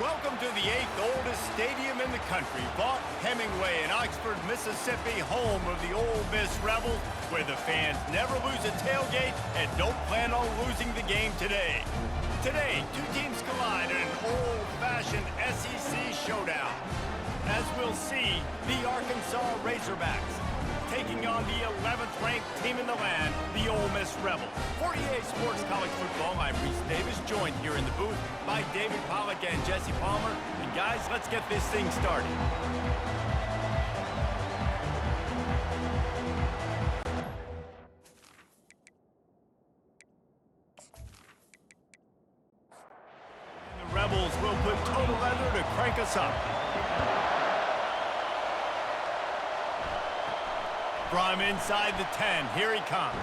Welcome to the 8th oldest stadium in the country, Vaught Hemingway in Oxford, Mississippi, home of the Ole Miss Rebels, where the fans never lose a tailgate and don't plan on losing the game today. Today, two teams collide in an old-fashioned SEC showdown. As we'll see, the Arkansas Razorbacks taking on the 11th-ranked team in the land, the Ole Miss Rebels. For EA Sports College Football, I'm Reese Davis, joined here in the booth by David Pollack and Jesse Palmer. And guys, let's get this thing started. And the Rebels will put total leather to crank us up. From inside the 10, here he comes.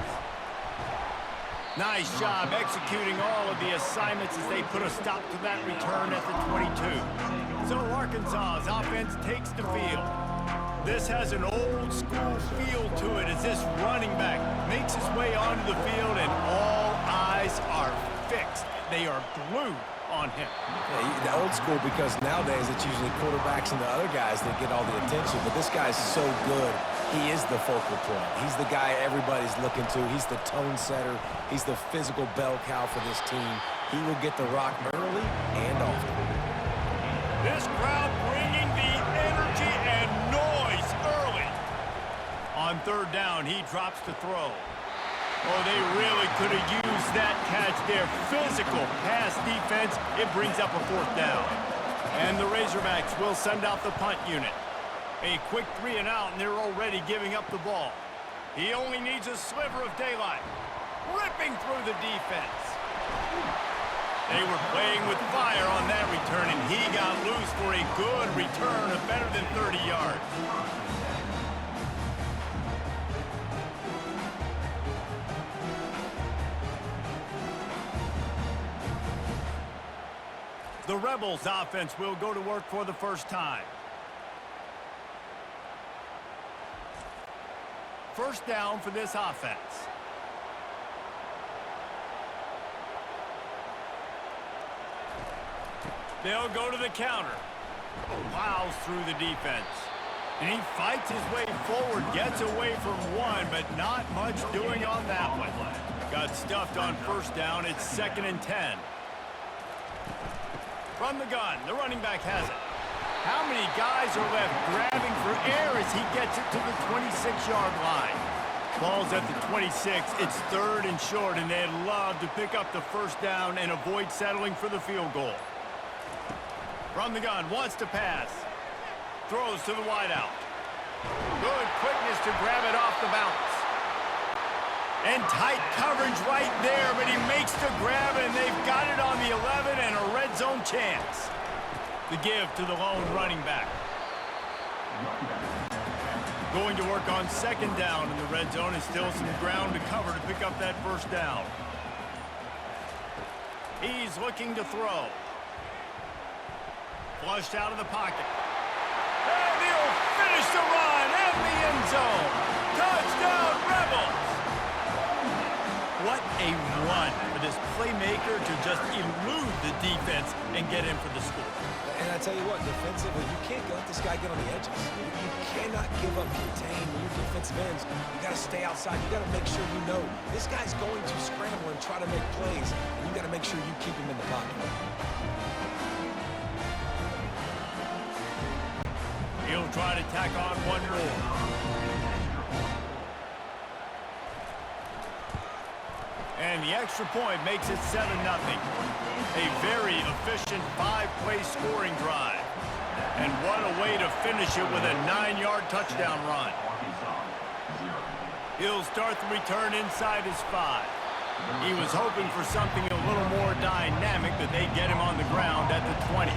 Nice job executing all of the assignments as they put a stop to that return at the 22. So Arkansas's offense takes the field. This has an old school feel to it as this running back makes his way onto the field and all eyes are fixed. They are glued on him. Yeah, the old school because nowadays it's usually quarterbacks and the other guys that get all the attention, but this guy's so good. He is the focal point. He's the guy everybody's looking to. He's the tone setter. He's the physical bell cow for this team. He will get the rock early and often. This crowd bringing the energy and noise early. On third down, he drops to throw. Oh, they really could have used that catch there. Physical pass defense. It brings up a fourth down. And the Razorbacks will send out the punt unit. A quick 3 and out, and they're already giving up the ball. He only needs a sliver of daylight. Ripping through the defense. They were playing with fire on that return, and he got loose for a good return of better than 30 yards. The Rebels offense will go to work for the first time. First down for this offense. They'll go to the counter. Plows through the defense. And he fights his way forward, gets away from one, but not much doing on that one. Got stuffed on first down. It's 2nd and 10. From the gun, the running back has it. How many guys are left grabbing for air as he gets it to the 26-yard line? Ball's at the 26. It's 3rd and short, and they'd love to pick up the first down and avoid settling for the field goal. From the gun, wants to pass. Throws to the wideout. Good quickness to grab it off the bounce. And tight coverage right there, but he makes the grab, and they've got it on the 11 and a red zone chance. The give to the lone running back. Going to work on 2nd down in the red zone, and still some ground to cover to pick up that first down. He's looking to throw. Flushed out of the pocket. And he'll finish the run and the end zone. Touchdown, Rebels! What a run for this playmaker to just elude the defense and get in for the score. And I tell you what, defensively, you can't let this guy get on the edges. You cannot give up contain when your defensive ends. You got to stay outside. You got to make sure you know this guy's going to scramble and try to make plays, and you got to make sure you keep him in the pocket. He'll try to tack on one more. And the extra point makes it 7-0. A very efficient 5-play scoring drive. And what a way to finish it with a 9-yard touchdown run. He'll start the return inside his 5. He was hoping for something a little more dynamic, but they get him on the ground at the 20.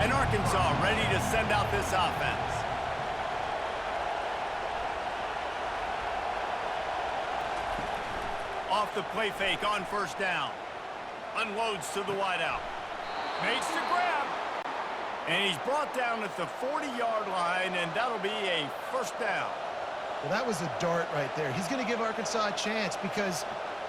And Arkansas ready to send out this offense. Off the play fake on first down. Unloads to the wideout. Makes the grab. And he's brought down at the 40-yard line, and that'll be a first down. Well, that was a dart right there. He's going to give Arkansas a chance because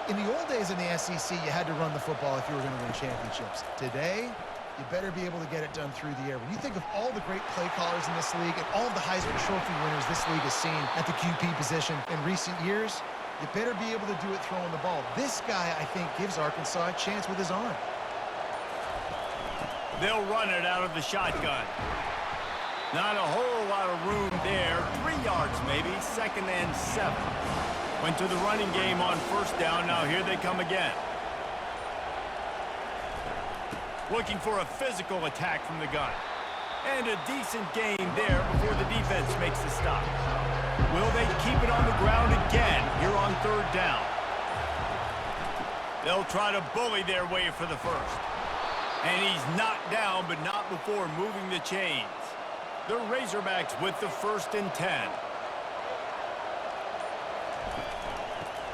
in the old days in the SEC, you had to run the football if you were going to win championships. Today, you better be able to get it done through the air. When you think of all the great play callers in this league and all of the Heisman Trophy winners this league has seen at the QB position in recent years, you better be able to do it throwing the ball. This guy, I think, gives Arkansas a chance with his arm. They'll run it out of the shotgun. Not a whole lot of room there. 3 yards maybe, 2nd and 7. Went to the running game on 1st down. Now here they come again. Looking for a physical attack from the gun. And a decent gain there before the defense makes the stop. Will they keep it on the ground again here on 3rd down? They'll try to bully their way for the first. And he's knocked down, but not before moving the chains. The Razorbacks with the 1st and 10.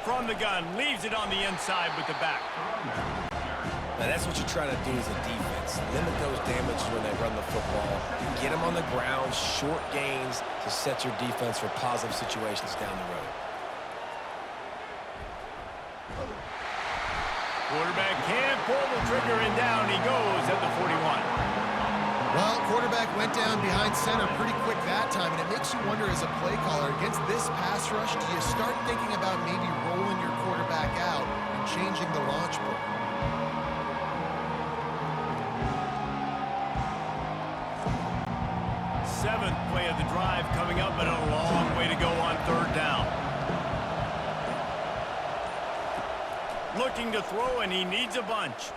From the gun, leaves it on the inside with the back. Now that's what you try to do as a defense. Limit those damages when they run the football. Get them on the ground, short gains to set your defense for positive situations down the road. Quarterback can't pull the trigger, and down he goes at the 41. Well, quarterback went down behind center pretty quick that time, and it makes you wonder as a play caller, against this pass rush, do you start thinking about maybe rolling your quarterback out and changing the launch point? Seventh play of the drive coming up, but a long way to go on 3rd down. Looking to throw, and he needs a bunch.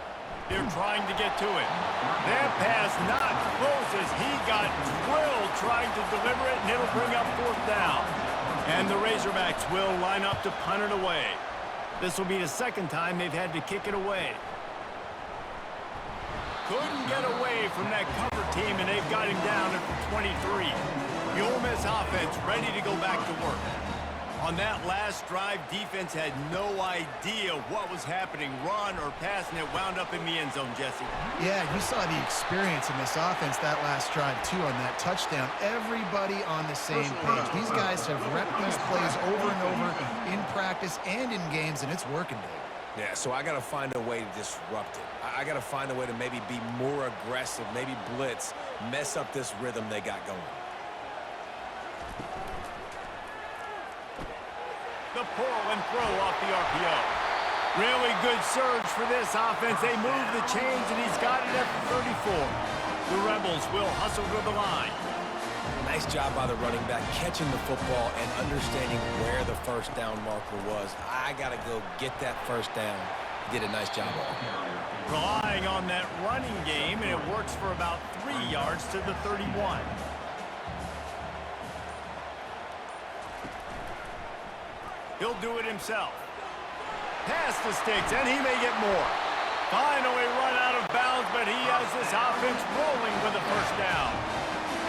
They're trying to get to it. That pass not close as he got drilled trying to deliver it, and it'll bring up 4th down. And the Razorbacks will line up to punt it away. This will be the 2nd time they've had to kick it away. Couldn't get away from that cover team, and they've got him down at the 23. The Ole Miss offense ready to go back to work. On that last drive, defense had no idea what was happening. Run or pass, and it wound up in the end zone, Jesse. Yeah, you saw the experience in this offense that last drive, too, on that touchdown. Everybody on the same page. These guys have repped these plays over and over in practice and in games, and it's working, Dave. Yeah, so I got to find a way to disrupt it. I got to find a way to maybe be more aggressive, maybe blitz, mess up this rhythm they got going. The pull and throw off the RPO. Really good surge for this offense. They move the chains, and he's got it at the 34. The Rebels will hustle to the line. Nice job by the running back, catching the football and understanding where the 1st down marker was. I got to go get that 1st down. He did a nice job of it. Relying on that running game, and it works for about 3 yards to the 31. He'll do it himself. Pass the sticks, and he may get more. Finally run out of bounds, but he has this offense rolling with a 1st down.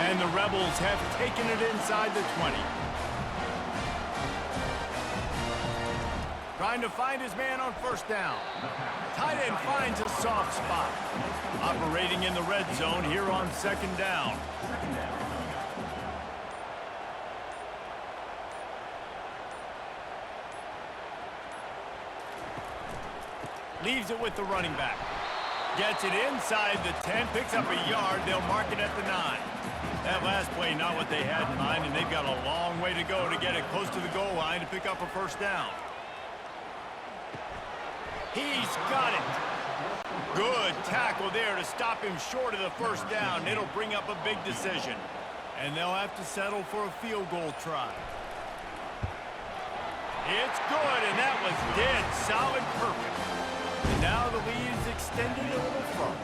And the Rebels have taken it inside the 20. Trying to find his man on 1st down. Tight end finds a soft spot. Operating in the red zone here on 2nd down. Leaves it with the running back. Gets it inside the 10, picks up a yard. They'll mark it at the 9. That last play, not what they had in mind, and they've got a long way to go to get it close to the goal line to pick up a 1st down. He's got it. Good tackle there to stop him short of the 1st down. It'll bring up a big decision, and they'll have to settle for a field goal try. It's good, and that was dead solid perfect. And now the lead is extended a little further.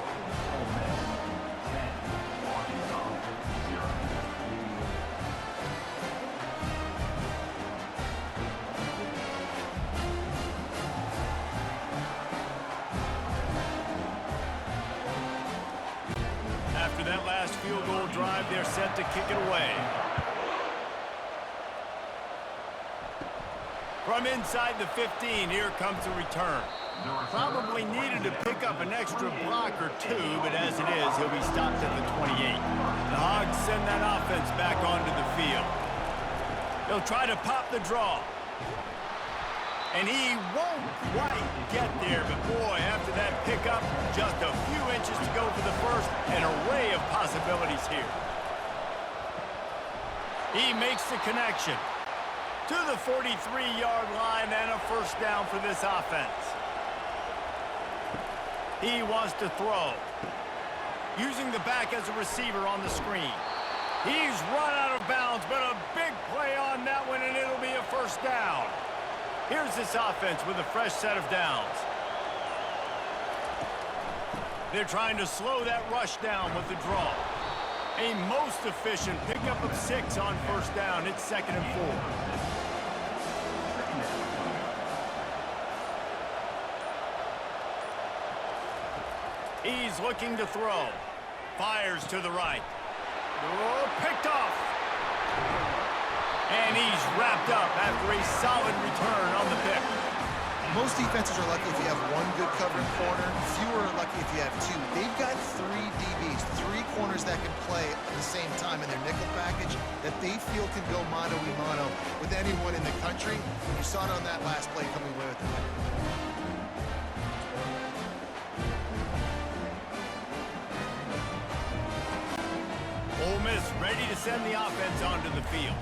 After that last field goal drive, they're set to kick it away. From inside the 15, here comes the return. Probably needed to pick up an extra block or two, but as it is, he'll be stopped at the 28. The Hogs send that offense back onto the field. They'll try to pop the draw. And he won't quite get there, but boy, after that pickup, just a few inches to go for the first. An array of possibilities here. He makes the connection to the 43-yard line and a first down for this offense. He wants to throw. Using the back as a receiver on the screen. He's run out of bounds, but a big play on that one, and it'll be a first down. Here's this offense with a fresh set of downs. They're trying to slow that rush down with the draw. A most efficient pickup of 6 on first down. It's 2nd and 4. He's looking to throw. Fires to the right. Oh, picked off. And he's wrapped up after a solid return on the pick. Most defenses are lucky if you have one good covering corner. Fewer are lucky if you have 2. They've got 3 DBs, 3 corners that can play at the same time in their nickel package that they feel can go mano-a-mano with anyone in the country. You saw it on that last play coming away with the pick. Ole Miss ready to send the offense onto the field.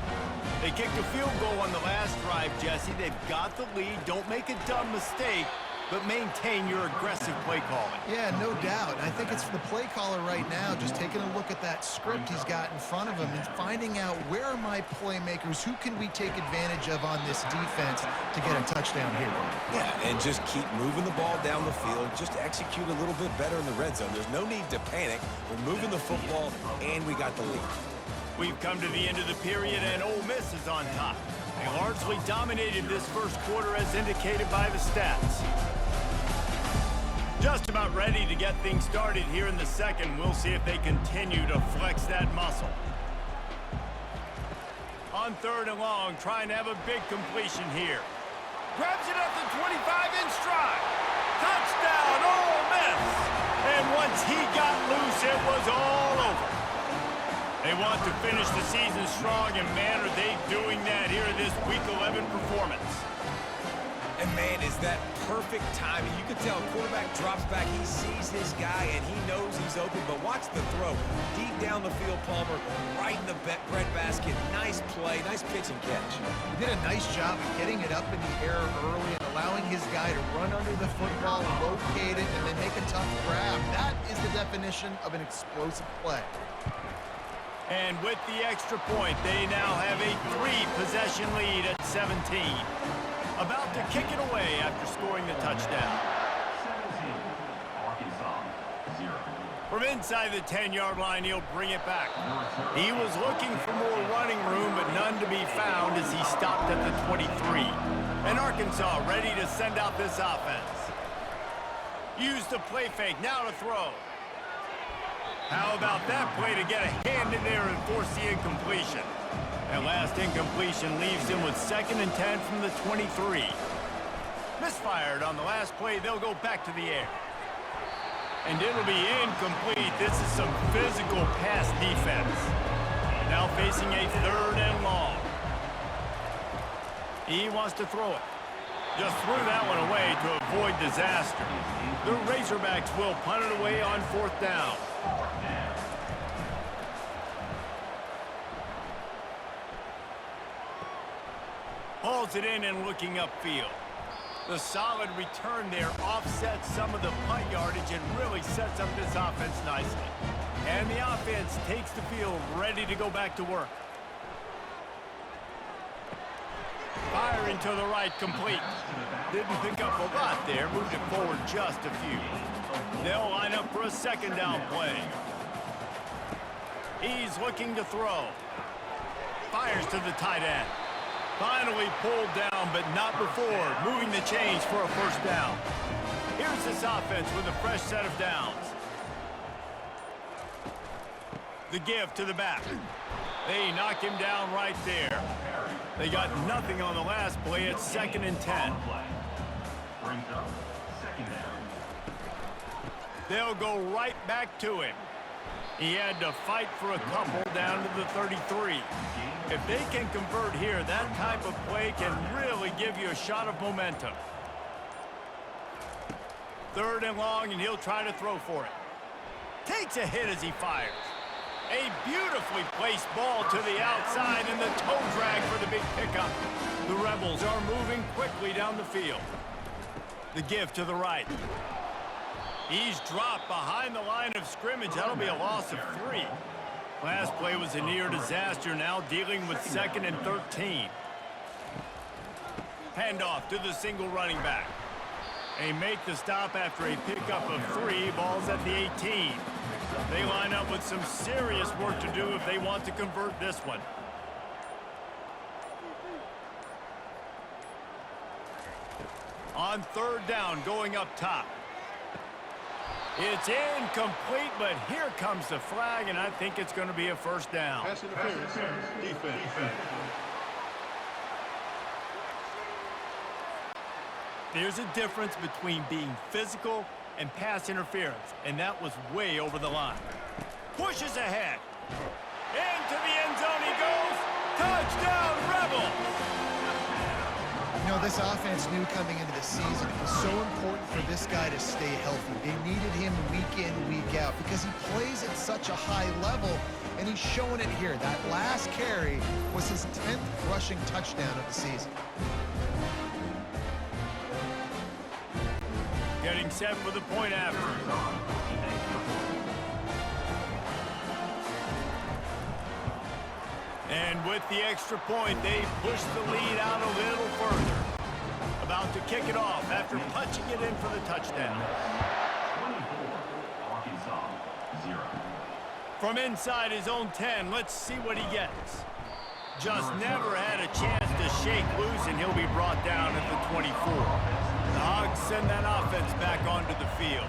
They kicked a field goal on the last drive, Jesse. They've got the lead. Don't make a dumb mistake, but maintain your aggressive play calling. Yeah, no doubt. I think it's for the play caller right now, just taking a look at that script he's got in front of him and finding out where are my playmakers, who can we take advantage of on this defense to get a touchdown here. Yeah, and just keep moving the ball down the field. Just execute a little bit better in the red zone. There's no need to panic. We're moving the football, and we got the lead. We've come to the end of the period, and Ole Miss is on top. They largely dominated this first quarter as indicated by the stats. Just about ready to get things started here in the second. We'll see if they continue to flex that muscle. On 3rd and long, trying to have a big completion here. Grabs it at the 25 in stride. Touchdown, Ole Miss! And once he got loose, it was all over. They want to finish the season strong, and man, are they doing that here in this Week 11 performance. And man, is that perfect timing. You can tell quarterback drops back, he sees his guy, and he knows he's open, but watch the throw. Deep down the field, Palmer, right in the breadbasket. Nice play, nice pitch and catch. He did a nice job of getting it up in the air early and allowing his guy to run under the football, locate it, and then make a tough grab. That is the definition of an explosive play. And with the extra point, they now have a 3-possession lead at 17. About to kick it away after scoring the touchdown. 17, Arkansas, 0. From inside the 10-yard line, he'll bring it back. He was looking for more running room, but none to be found as he stopped at the 23. And Arkansas ready to send out this offense. Use the play fake, now to throw. How about that play to get a hand in there and force the incompletion? That last incompletion leaves him with 2nd and 10 from the 23. Misfired on the last play, they'll go back to the air. And it'll be incomplete. This is some physical pass defense. Now facing a 3rd and long. He wants to throw it. Just threw that one away to avoid disaster. The Razorbacks will punt it away on 4th down. Hauls it in and looking upfield. The solid return there offsets some of the punt yardage and really sets up this offense nicely. And the offense takes the field ready to go back to work. Firing to the right, complete. Didn't pick up a lot there, moved it forward just a few. They'll line up for a 2nd down play. He's looking to throw. Fires to the tight end. Finally pulled down, but not before moving the chains for a first down. Here's this offense with a fresh set of downs. The give to the back. They knock him down right there. They got nothing on the last play. It's 2nd and 10. Brings up 2nd down. They'll go right back to him. He had to fight for a couple down to the 33. If they can convert here, that type of play can really give you a shot of momentum. Third and long, and he'll try to throw for it. Takes a hit as he fires. A beautifully placed ball to the outside, and the toe drag for the big pickup. The Rebels are moving quickly down the field. The give to the right. He's dropped behind the line of scrimmage. That'll be a loss of 3. Last play was a near disaster, now dealing with 2nd and 13. Handoff to the single running back. They make the stop after a pickup of 3, balls at the 18. They line up with some serious work to do if they want to convert this one. On third down, going up top. It's incomplete, but here comes the flag, and I think it's going to be a first down. Pass interference. Defense. There's a difference between being physical and pass interference, and that was way over the line. Pushes ahead. Into the end zone he goes. Touchdown, Rebels! You know, this offense knew coming into the season it was so important for this guy to stay healthy. They needed him week in, week out because he plays at such a high level, and he's showing it here. That last carry was his 10th rushing touchdown of the season. Getting set for the point after. And with the extra point, they push the lead out a little further. About to kick it off after punching it in for the touchdown. 24, Arkansas, 0. From inside his own 10, let's see what he gets. Just never had a chance to shake loose, and he'll be brought down at the 24. The Hogs send that offense back onto the field.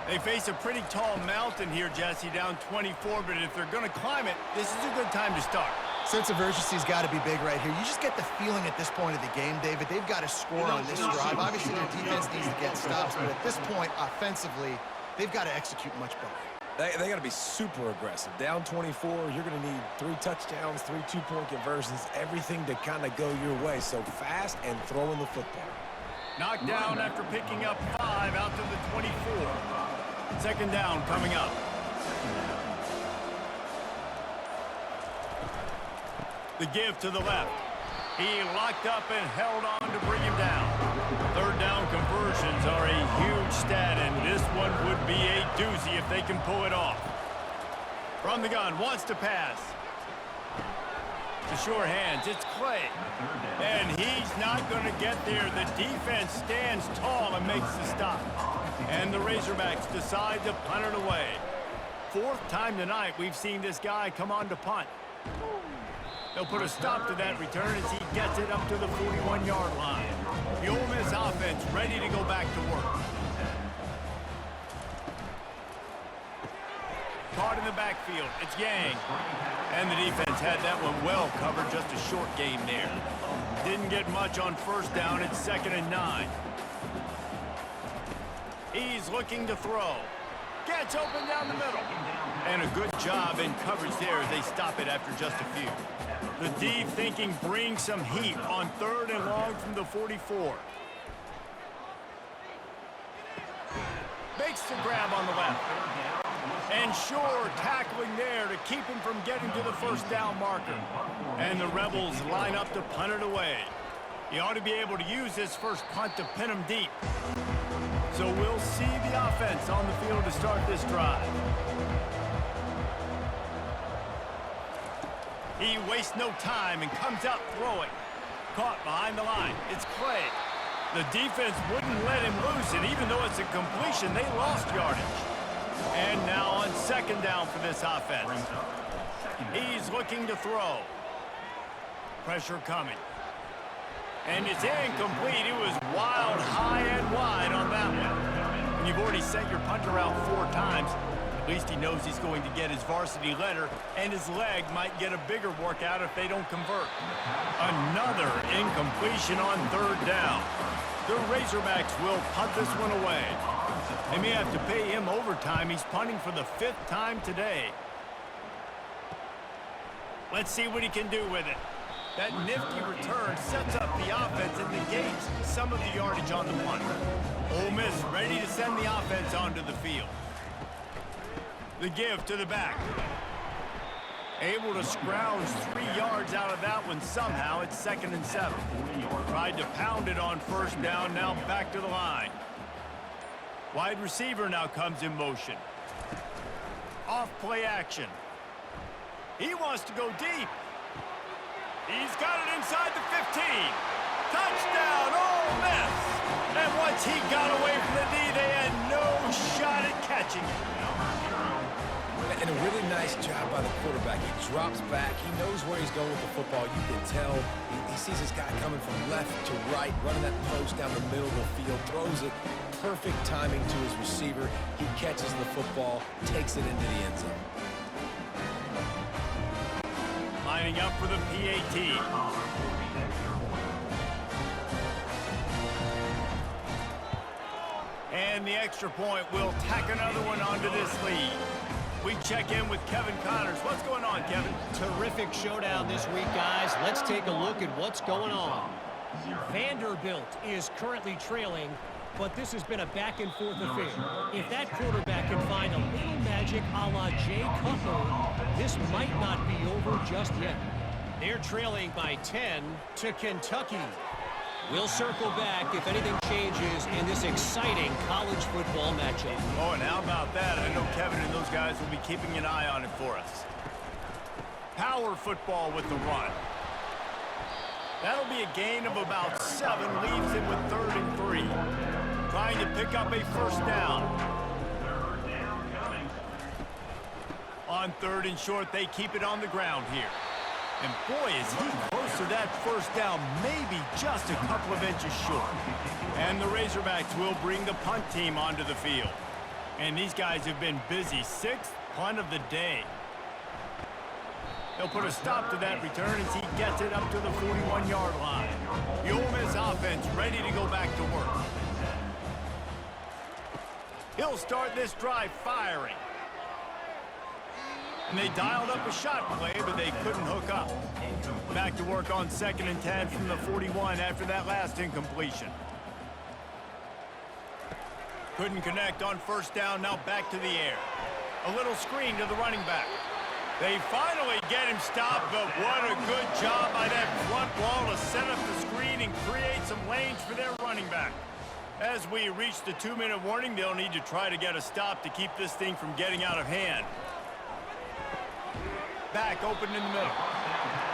They face a pretty tall mountain here, Jesse, down 24, but if they're going to climb it, this is a good time to start. Sense of urgency's got to be big right here. You just get the feeling at this point of the game, David, they've got to score on this drive. Obviously, their defense needs to get stops, but at this point, offensively, they've got to execute much better. They got to be super aggressive. Down 24, you're going to need 3 touchdowns, 3 two-point conversions, everything to kind of go your way. So fast and throwing the football. Knocked down after picking up 5 out to the 24. Second down coming up. The give to the left. He locked up and held on to bring him down. Third down conversions are a huge stat, and this one would be a doozy if they can pull it off. From the gun, wants to pass. The sure hands, it's Clay. And he's not going to get there. The defense stands tall and makes the stop. And the Razorbacks decide to punt it away. 4th time tonight we've seen this guy come on to punt. They'll put a stop to that return as he gets it up to the 41-yard line. The Ole Miss offense ready to go back to work. Caught in the backfield, it's Yang. And the defense had that one well covered, just a short game there. Didn't get much on first down, it's 2nd and 9. He's looking to throw. Gets open down the middle. And a good job in coverage there as they stop it after just a few. The D thinking bring some heat on 3rd and long from the 44. Makes the grab on the left. And sure, tackling there to keep him from getting to the first down marker. And the Rebels line up to punt it away. He ought to be able to use his first punt to pin him deep. So we'll see the offense on the field to start this drive. He wastes no time and comes out throwing. Caught behind the line. It's Clay. The defense wouldn't let him loose, and even though it's a completion, they lost yardage. And now on 2nd down for this offense. He's looking to throw. Pressure coming. And it's incomplete. It was wild, high and wide on that one. And you've already sent your punter out 4 times. At least he knows he's going to get his varsity letter, and his leg might get a bigger workout if they don't convert. Another incompletion on 3rd down. The Razorbacks will punt this one away. They may have to pay him overtime. He's punting for the 5th time today. Let's see what he can do with it. That nifty return sets up the offense and negates some of the yardage on the punt. Ole Miss ready to send the offense onto the field. The give to the back. Able to scrounge 3 yards out of that one somehow. It's 2nd and 7. Tried to pound it on 1st down, now back to the line. Wide receiver now comes in motion. Off play action. He wants to go deep. He's got it inside the 15. Touchdown, Ole Miss! And once he got away from the D, they had no shot at catching it. And a really nice job by the quarterback. He drops back. He knows where he's going with the football. You can tell he sees this guy coming from left to right, running that post down the middle of the field, throws it. Perfect timing to his receiver. He catches the football, takes it into the end zone. Lining up for the PAT. And the extra point will tack another one onto this lead. We check in with Kevin Connors. What's going on, Kevin? Terrific showdown this week, guys. Let's take a look at what's going on. Vanderbilt is currently trailing, but this has been a back-and-forth affair. If that quarterback can find a little magic a la Jay Cutler, this might not be over just yet. They're trailing by 10 to Kentucky. We'll circle back if anything changes in this exciting college football matchup. Oh, and how about that? I know Kevin and those guys will be keeping an eye on it for us. Power football with the run. That'll be a gain of about 7, leaves him with 3rd and 3. Trying to pick up a 1st down. On 3rd and short, they keep it on the ground here. And boy, is he close to that 1st down, maybe just a couple of inches short. And the Razorbacks will bring the punt team onto the field. And these guys have been busy. 6th punt of the day. They'll put a stop to that return as he gets it up to the 41-yard line. The Ole Miss offense ready to go back to work. He'll start this drive firing. And they dialed up a shot play, but they couldn't hook up. Back to work on 2nd and 10 from the 41 after that last incompletion. Couldn't connect on 1st down, now back to the air. A little screen to the running back. They finally get him stopped, but what a good job by that front wall to set up the screen and create some lanes for their running back. As we reach the 2-minute warning, they'll need to try to get a stop to keep this thing from getting out of hand. Back open in the middle.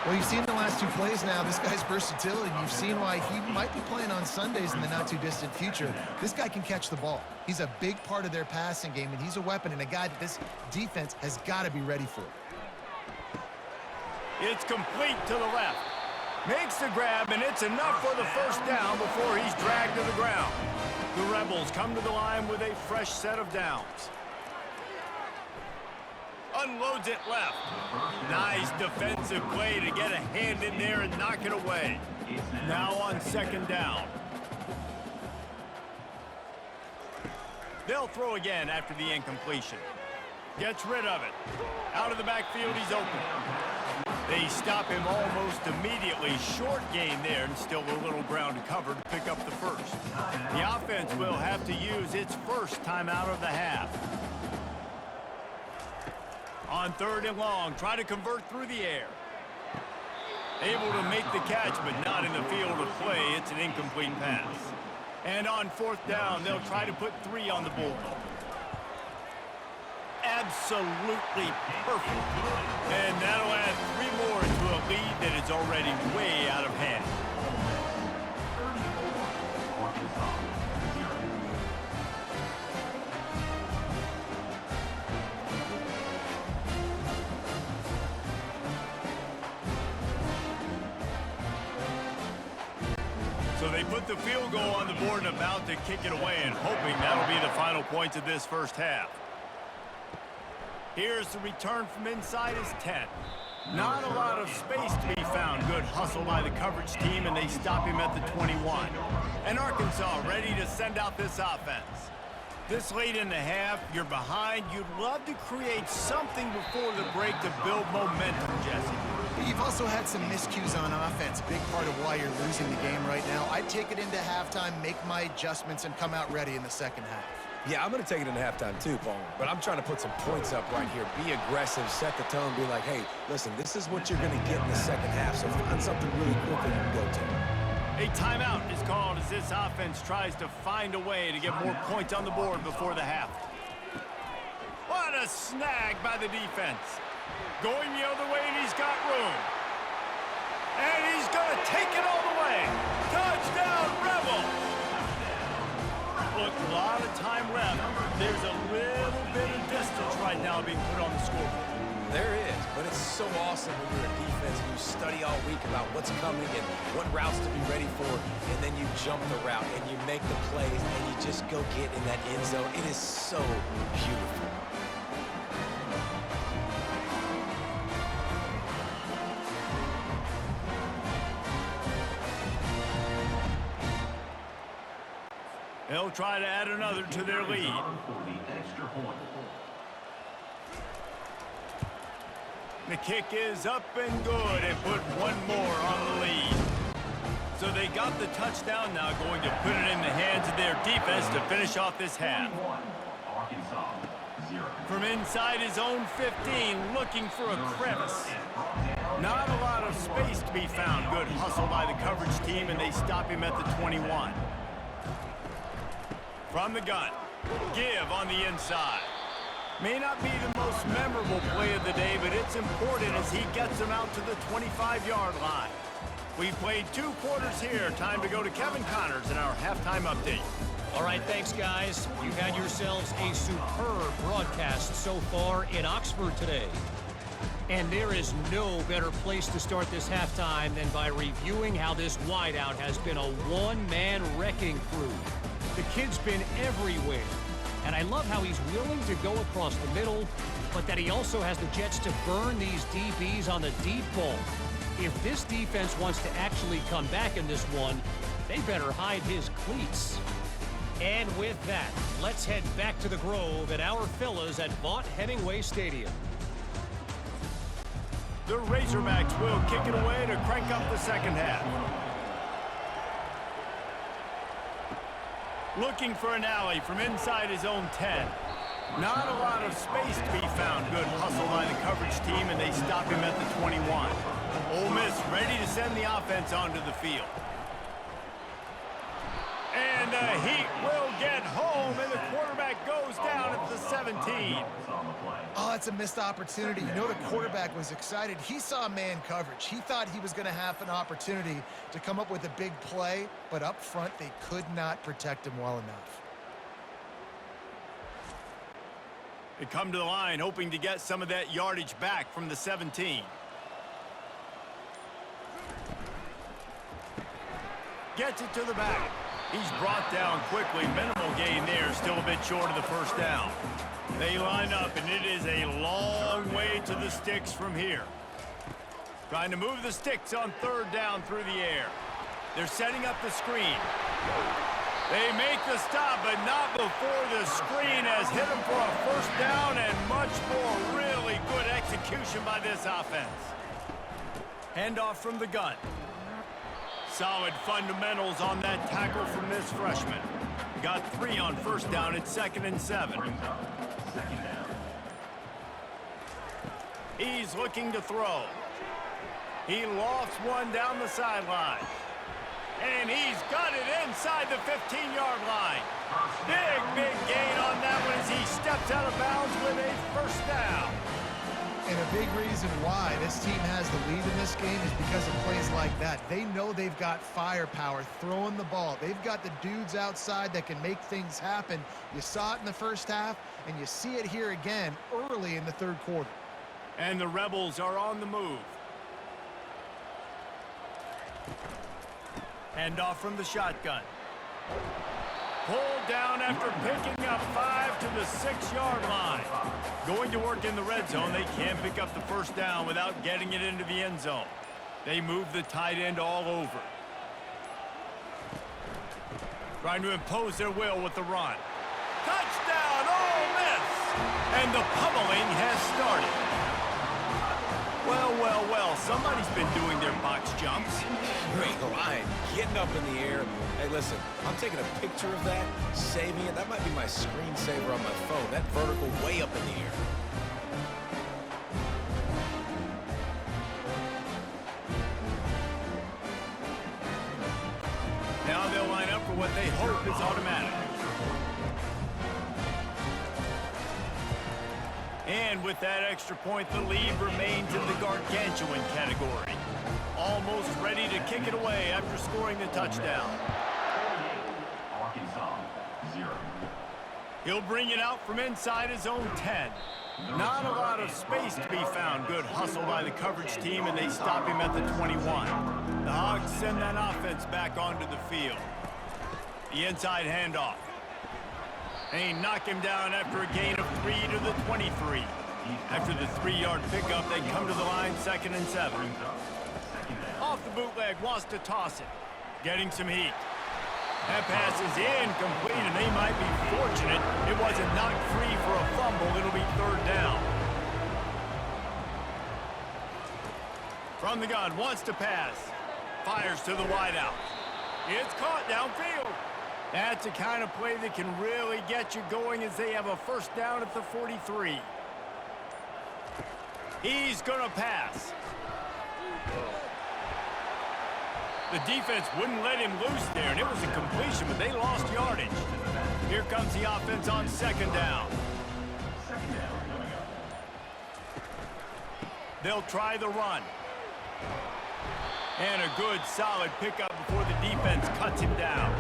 Well, you've seen the last 2 plays now. This guy's versatility. You've seen why he might be playing on Sundays in the not-too-distant future. This guy can catch the ball. He's a big part of their passing game, and he's a weapon and a guy that this defense has got to be ready for. It's complete to the left. Makes the grab, and it's enough for the 1st down before he's dragged to the ground. The Rebels come to the line with a fresh set of downs. Unloads it left. Nice defensive play to get a hand in there and knock it away. Now on 2nd down. They'll throw again after the incompletion. Gets rid of it. Out of the backfield, he's open. They stop him almost immediately. Short gain there, and still a little ground to cover to pick up the 1st. The offense will have to use its 1st timeout of the half. On 3rd and long, try to convert through the air. Able to make the catch, but not in the field of play. It's an incomplete pass. And on 4th down, they'll try to put 3 on the board. Absolutely perfect. And that'll add 3 more to a lead that is already way out of hand. So they put the field goal on the board and about to kick it away, and hoping that'll be the final points of this 1st half. Here's the return from inside his 10. Not a lot of space to be found. Good hustle by the coverage team, and they stop him at the 21. And Arkansas ready to send out this offense. This late in the half, you're behind. You'd love to create something before the break to build momentum, Jesse. But you've also had some miscues on offense, a big part of why you're losing the game right now. I'd take it into halftime, make my adjustments, and come out ready in the second half. Yeah, I'm going to take it into halftime too, Paul. But I'm trying to put some points up right here. Be aggressive, set the tone, be like, hey, listen, this is what you're going to get in the second half, so find something really quick that you can go to. A timeout is called as this offense tries to find a way to get more points on the board before the half. What a snag by the defense. Going the other way, and he's got room. And he's going to take it all the way. Touchdown, Rebels! Look, a lot of time left. There's a little bit of distance right now being put on the scoreboard. There is, but it's so awesome when you're a defense and you study all week about what's coming and what routes to be ready for, and then you jump the route and you make the plays and you just go get in that end zone. It is so beautiful. They'll try to add another to their lead. The kick is up and good and put one more on the lead. So they got the touchdown now, going to put it in the hands of their defense to finish off this half. From inside his own 15, looking for a crevice. Not a lot of space to be found. Good hustle by the coverage team, and they stop him at the 21. From the gun, give on the inside. May not be the most memorable play of the day, but it's important as he gets them out to the 25-yard line. We've played 2 quarters here. Time to go to Kevin Connors in our halftime update. All right, thanks, guys. You've had yourselves a superb broadcast so far in Oxford today. And there is no better place to start this halftime than by reviewing how this wideout has been a one-man wrecking crew. The kid's been everywhere, and I love how he's willing to go across the middle, but that he also has the jets to burn these DBs on the deep ball. If this defense wants to actually come back in this one, they better hide his cleats. And with that, let's head back to the Grove at our fellas at Vaught Hemingway Stadium. The Razorbacks will kick it away to crank up the second half. Looking for an alley from inside his own 10. Not a lot of space to be found. Good hustle by the coverage team, and they stop him at the 21. Ole Miss ready to send the offense onto the field. And the Heat will get home, and the quarterback goes down at the 17. Oh, it's a missed opportunity. You know the quarterback was excited. He saw man coverage. He thought he was going to have an opportunity to come up with a big play, but up front they could not protect him well enough. They come to the line hoping to get some of that yardage back from the 17. Gets it to the back. He's brought down quickly. Minimal gain there. Still a bit short of the first down. They line up, and it is a long way to the sticks from here. Trying to move the sticks on third down through the air. They're setting up the screen. They make the stop, but not before the screen has hit them for a first down and much more. Really good execution by this offense. Handoff from the gun. Solid fundamentals on that tackle from this freshman. Got 3 on first down at 2nd and 7. He's looking to throw. He lofts one down the sideline. And he's got it inside the 15-yard line. Big gain on that one as he steps out of bounds with a first down. And a big reason why this team has the lead in this game is because of plays like that. They know they've got firepower throwing the ball. They've got the dudes outside that can make things happen. You saw it in the first half, and you see it here again early in the third quarter. And the Rebels are on the move. Handoff from the shotgun. Pulled down after picking up 5 to the 6-yard line. Going to work in the red zone. They can't pick up the first down without getting it into the end zone. They move the tight end all over. Trying to impose their will with the run. Touchdown, Ole Miss! And the pummeling has started. Well, well, well, somebody's been doing their box jumps. Great line, getting up in the air. Hey, listen, I'm taking a picture of that, saving it. That might be my screensaver on my phone. That vertical way up in the air. Now they'll line up for what they hope is automatic. And with that extra point, the lead remains in the gargantuan category. Almost ready to kick it away after scoring the touchdown. Arkansas, 0. He'll bring it out from inside his own 10. Not a lot of space to be found. Good hustle by the coverage team, and they stop him at the 21. The Hogs send that offense back onto the field. The inside handoff. They knock him down after a gain of 3 to the 23. After the 3-yard pickup, they come to the line 2nd and 7. Off the bootleg, wants to toss it. Getting some heat. That pass is incomplete, and they might be fortunate it wasn't knocked free for a fumble. It'll be 3rd down. From the gun, wants to pass. Fires to the wideout. It's caught downfield. That's the kind of play that can really get you going as they have a 1st down at the 43. He's going to pass. The defense wouldn't let him loose there, and it was a completion, but they lost yardage. Here comes the offense on 2nd down. They'll try the run. And a good, solid pickup before the defense cuts him down.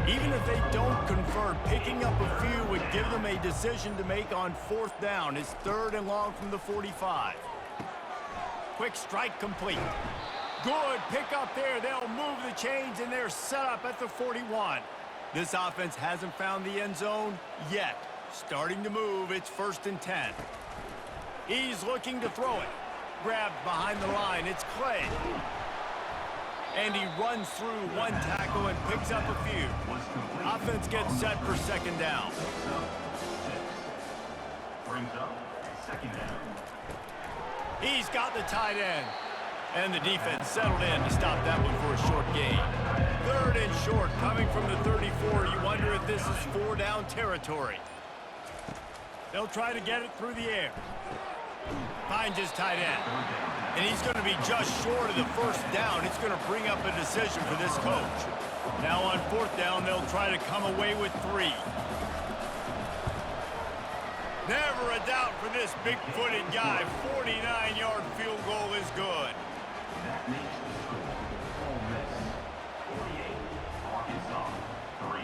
Even if they don't convert, picking up a few would give them a decision to make on 4th down. It's 3rd and long from the 45. Quick strike complete. Good pickup there. They'll move the chains, and they're set up at the 41. This offense hasn't found the end zone yet. Starting to move. It's 1st and 10. He's looking to throw it. Grabbed behind the line. It's Clay. And he runs through one tackle and picks up a few. Offense gets set for 2nd down. Brings up 2nd down. He's got the tight end. And the defense settled in to stop that one for a short gain. 3rd and short coming from the 34. You wonder if this is 4-down territory. They'll try to get it through the air. Finds his tight end. And he's going to be just short of the 1st down. It's going to bring up a decision for this coach. Now on 4th down, they'll try to come away with 3. Never a doubt for this big-footed guy. 49-yard field goal is good. That makes the score. Ole Miss, 48. Arkansas, 3.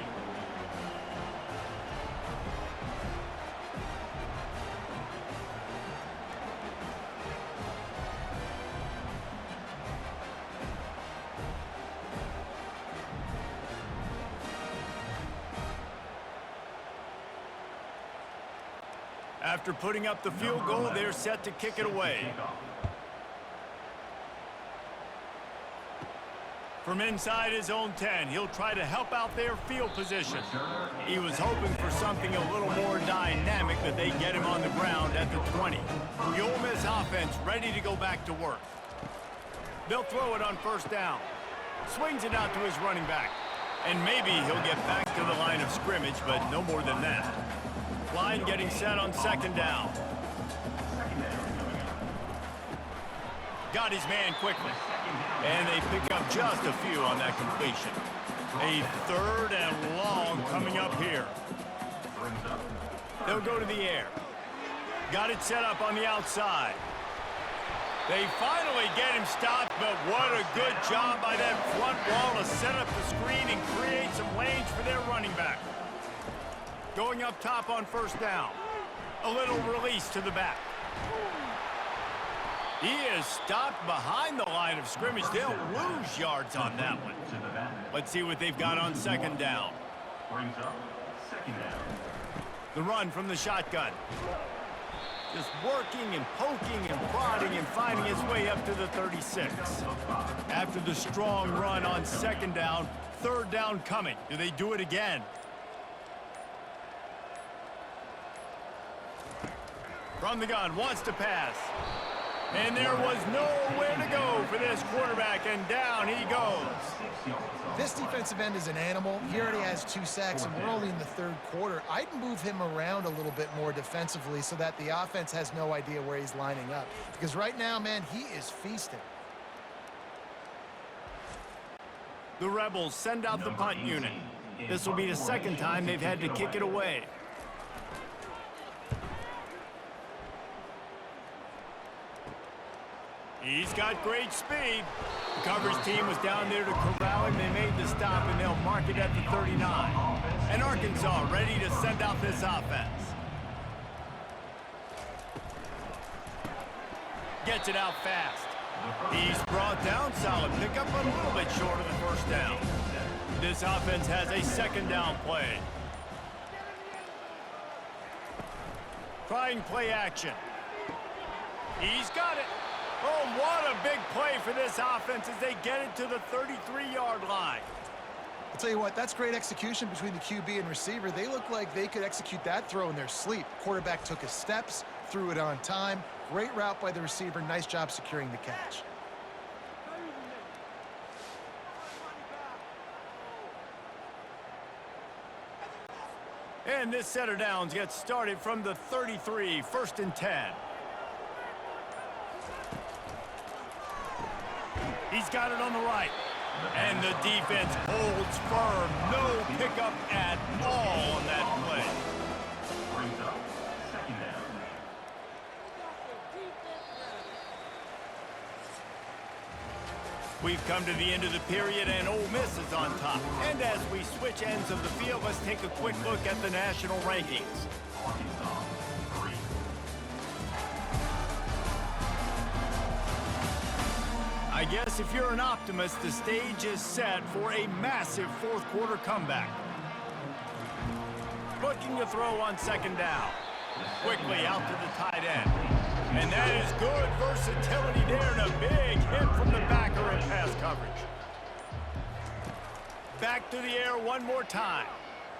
After putting up the field goal, they're set to kick it away. From inside his own 10, he'll try to help out their field position. He was hoping for something a little more dynamic, but they get him on the ground at the 20. The Ole Miss offense ready to go back to work. They'll throw it on 1st down. Swings it out to his running back. And maybe he'll get back to the line of scrimmage, but no more than that. Line getting set on 2nd down. Got his man quickly. And they pick up just a few on that completion. A 3rd and long coming up here. They'll go to the air. Got it set up on the outside. They finally get him stopped, but what a good job by that front wall to set up the screen and create some lanes for their running back. Going up top on 1st down. A little release to the back. He is stopped behind the line of scrimmage. They'll lose yards on that one. Let's see what they've got on 2nd down. Brings up 2nd down. The run from the shotgun. Just working and poking and prodding and finding his way up to the 36. After the strong run on 2nd down, 3rd down coming. Do they do it again? From the gun, wants to pass. And there was nowhere to go for this quarterback, and down he goes. This defensive end is an animal. He already has 2 sacks, and we're only in the 3rd quarter. I'd move him around a little bit more defensively so that the offense has no idea where he's lining up. Because right now, man, he is feasting. The Rebels send out the punt unit. This will be the 2nd time they've had to kick it away. He's got great speed. The coverage team was down there to corral him. They made the stop, and they'll mark it at the 39. And Arkansas ready to send out this offense. Gets it out fast. He's brought down. Solid pickup, but a little bit short of the 1st down. This offense has a 2nd down play. Trying play action. He's got it. Oh, what a big play for this offense as they get it to the 33-yard line. I'll tell you what, that's great execution between the QB and receiver. They look like they could execute that throw in their sleep. Quarterback took his steps, threw it on time. Great route by the receiver. Nice job securing the catch. And this set of downs gets started from the 33, 1st and 10. He's got it on the right. And the defense holds firm. No pickup at all on that play. Brings up 2nd down. We've come to the end of the period, and Ole Miss is on top. And as we switch ends of the field, let's take a quick look at the national rankings. Arkansas 3. I guess if you're an optimist, the stage is set for a massive 4th quarter comeback. Looking to throw on 2nd down. Quickly out to the tight end. And that is good versatility there, and a big hit from the backer in pass coverage. Back to the air one more time.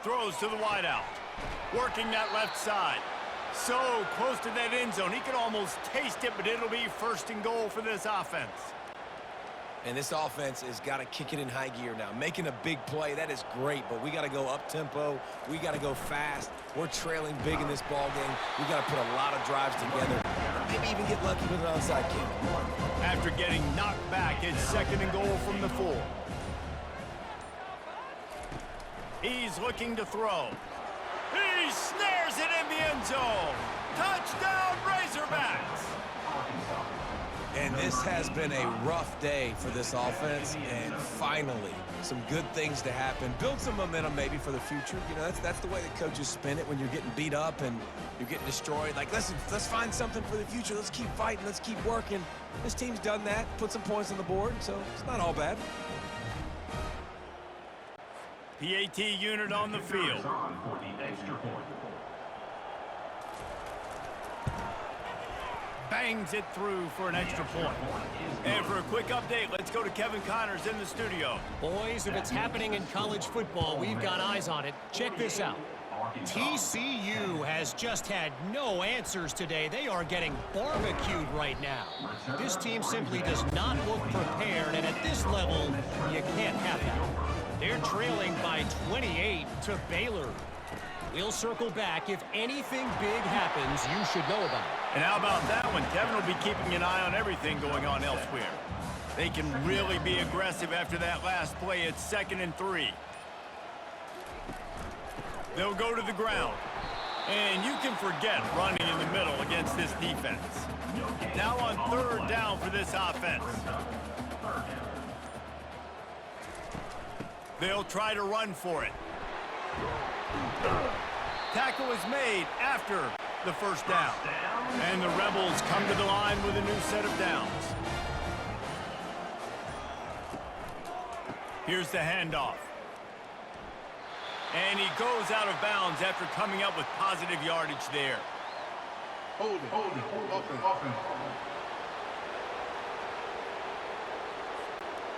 Throws to the wideout. Working that left side. So close to that end zone. He can almost taste it, but it'll be 1st and goal for this offense. And this offense has got to kick it in high gear now. Making a big play, that is great, but we got to go up-tempo. We got to go fast. We're trailing big in this ball game. We got to put a lot of drives together. Maybe even get lucky with an onside kick. After getting knocked back, it's 2nd and goal from the 4. He's looking to throw. He snares it in the end zone. Touchdown, Razorbacks! And this has been a rough day for this offense, and finally, some good things to happen. Build some momentum maybe for the future. You know, that's the way that coaches spin it when you're getting beat up and you're getting destroyed. Like, listen, let's find something for the future. Let's keep fighting. Let's keep working. This team's done that, put some points on the board, so it's not all bad. PAT unit on the field. On for the extra point. Bangs it through for an extra point. And for a quick update, let's go to Kevin Connors in the studio. Boys, if it's happening in college football, we've got eyes on it. Check this out. TCU has just had no answers today. They are getting barbecued right now. This team simply does not look prepared, and at this level, you can't have that. They're trailing by 28 to Baylor. We'll circle back. If anything big happens, you should know about it. And how about that one? Kevin will be keeping an eye on everything going on elsewhere. They can really be aggressive after that last play. It's 2nd and 3. They'll go to the ground. And you can forget running in the middle against this defense. Now on 3rd down for this offense. They'll try to run for it. Tackle is made after the 1st down. And the Rebels come to the line with a new set of downs. Here's the handoff. And he goes out of bounds after coming up with positive yardage there. Hold it. Offense.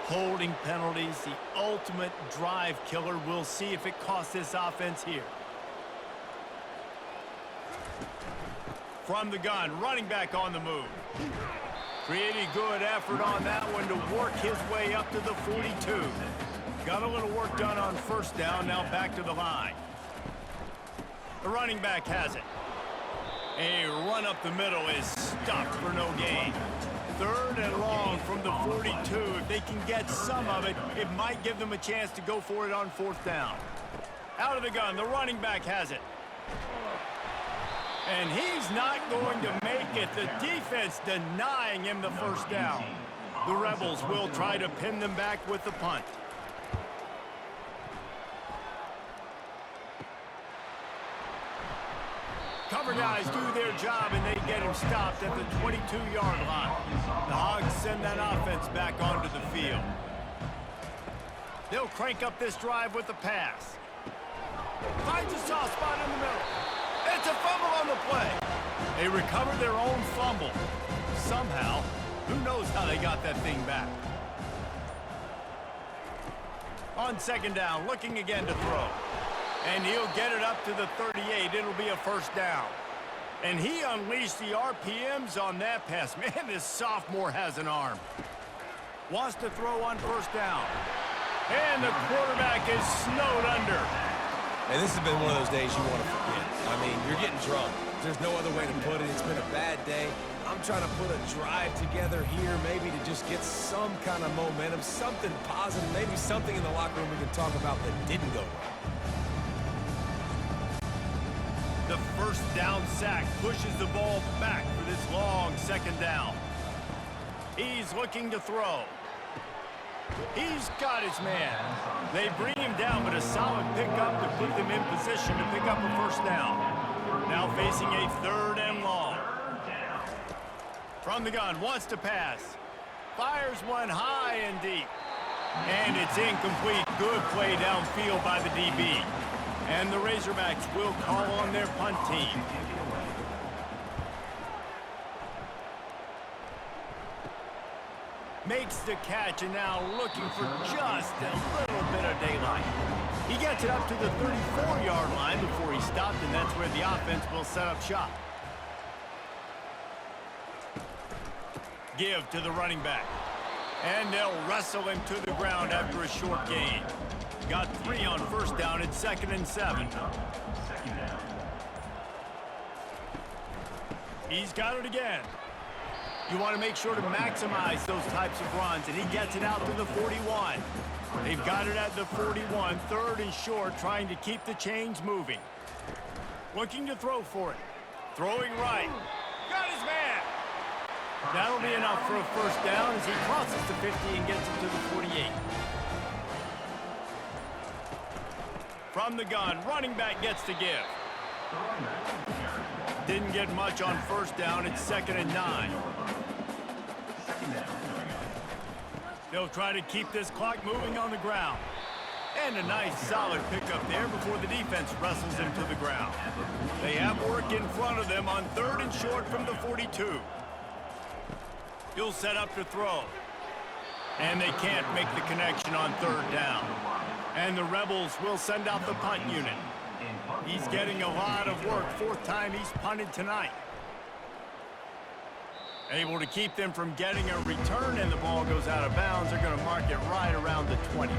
Holding penalties, the ultimate drive killer. We'll see if it costs this offense here. From the gun, running back on the move. Pretty good effort on that one to work his way up to the 42. Got a little work done on first down, now back to the line. The running back has it. A run up the middle is stopped for no gain. 3rd and long from the 42. If they can get some of it, it might give them a chance to go for it on 4th down. Out of the gun, the running back has it. And he's not going to make it. The defense denying him the first down. The Rebels will try to pin them back with the punt. Cover guys do their job, and they get him stopped at the 22-yard line. The Hogs send that offense back onto the field. They'll crank up this drive with the pass. Finds a soft spot in the middle. It's a fumble on the play. They recover their own fumble. Somehow, who knows how they got that thing back. On 2nd down, looking again to throw. And he'll get it up to the 38. It'll be a first down. And he unleashed the RPMs on that pass. Man, this sophomore has an arm. Wants to throw on first down. And the quarterback is snowed under. And this has been one of those days you want to forget. I mean, you're getting drunk. There's no other way to put it. It's been a bad day. I'm trying to put a drive together here, maybe to just get some kind of momentum, something positive, maybe something in the locker room we can talk about that didn't go well. The first down sack pushes the ball back for this long 2nd down. He's looking to throw. He's got his man. They bring him down, but a solid pickup to put them in position to pick up a first down. Now facing a 3rd and long. From the gun, wants to pass. Fires one high and deep. And it's incomplete. Good play downfield by the DB. And the Razorbacks will call on their punt team. Makes the catch and now looking for just a little bit of daylight. He gets it up to the 34-yard line before he stopped, and that's where the offense will set up shop. Give to the running back. And they'll wrestle him to the ground after a short gain. Got 3 on first down at 2nd and 7. He's got it again. You want to make sure to maximize those types of runs, and he gets it out to the 41. They've got it at the 41, 3rd and short, trying to keep the chains moving. Looking to throw for it. Throwing right. Got his man. That'll be enough for a first down as he crosses the 50 and gets it to the 48. From the gun, running back gets to give. Didn't get much on first down. It's 2nd and 9. They'll try to keep this clock moving on the ground. And a nice solid pickup there before the defense wrestles him to the ground. They have work in front of them on 3rd and short from the 42. He'll set up to throw. And they can't make the connection on 3rd down. And the Rebels will send out the punt unit. He's getting a lot of work. 4th time he's punted tonight. Able to keep them from getting a return, and the ball goes out of bounds. They're going to mark it right around the 20.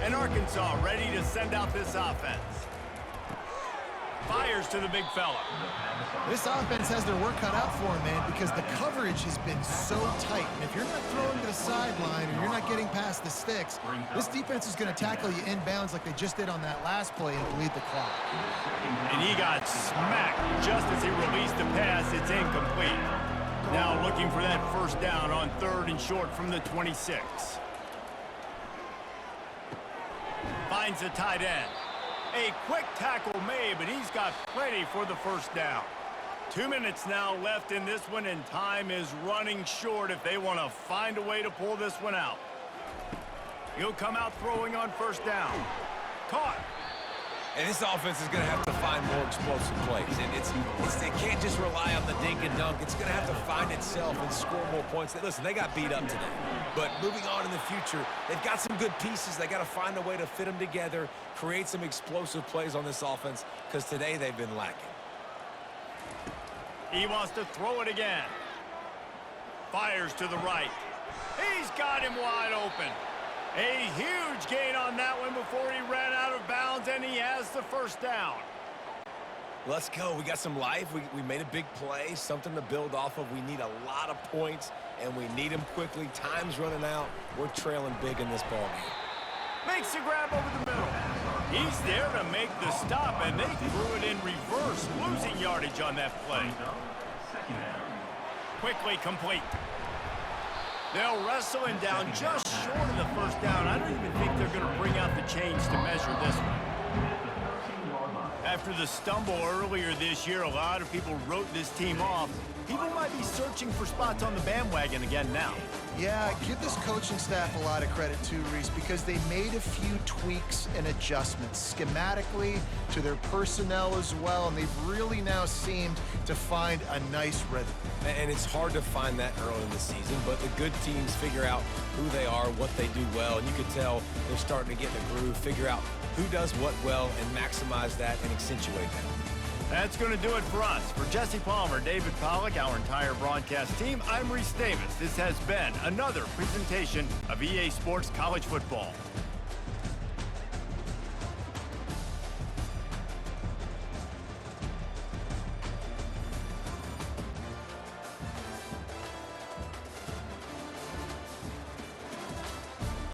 And Arkansas ready to send out this offense. Fires to the big fella. This offense has their work cut out for them, man, because the coverage has been so tight. And if you're not throwing to the sideline or you're not getting past the sticks, this defense is going to tackle you inbounds like they just did on that last play and bleed the clock. And he got smacked just as he released the pass. It's incomplete. Now looking for that first down on 3rd and short from the 26. Finds the tight end. A quick tackle made, but he's got plenty for the first down. 2 minutes now left in this one, and time is running short if they want to find a way to pull this one out. He'll come out throwing on first down. Caught. And this offense is going to have to find more explosive plays. And they can't just rely on the dink and dunk. It's going to have to find itself and score more points. Listen, they got beat up today. But moving on in the future, they've got some good pieces. They got to find a way to fit them together, create some explosive plays on this offense, because today they've been lacking. He wants to throw it again. Fires to the right. He's got him wide open. A huge gain on that one before he ran out of bounds, and he has the first down. Let's go. We got some life. We made a big play, something to build off of. We need a lot of points, and we need them quickly. Time's running out. We're trailing big in this ballgame. Makes the grab over the middle. He's there to make the stop, and they threw it in reverse, losing yardage on that play. Quickly complete. They'll wrestle him down just short of the first down. I don't even think they're going to bring out the chains to measure this one. After the stumble earlier this year, a lot of people wrote this team off. People might be searching for spots on the bandwagon again now. Yeah, give this coaching staff a lot of credit too, Reese, because they made a few tweaks and adjustments schematically to their personnel as well, and they've really now seemed to find a nice rhythm. And it's hard to find that early in the season, but the good teams figure out who they are, what they do well, and you can tell they're starting to get in the groove, figure out who does what well, and maximize that and accentuate that. That's going to do it for us. For Jesse Palmer, David Pollack, our entire broadcast team, I'm Reese Davis. This has been another presentation of EA Sports College Football.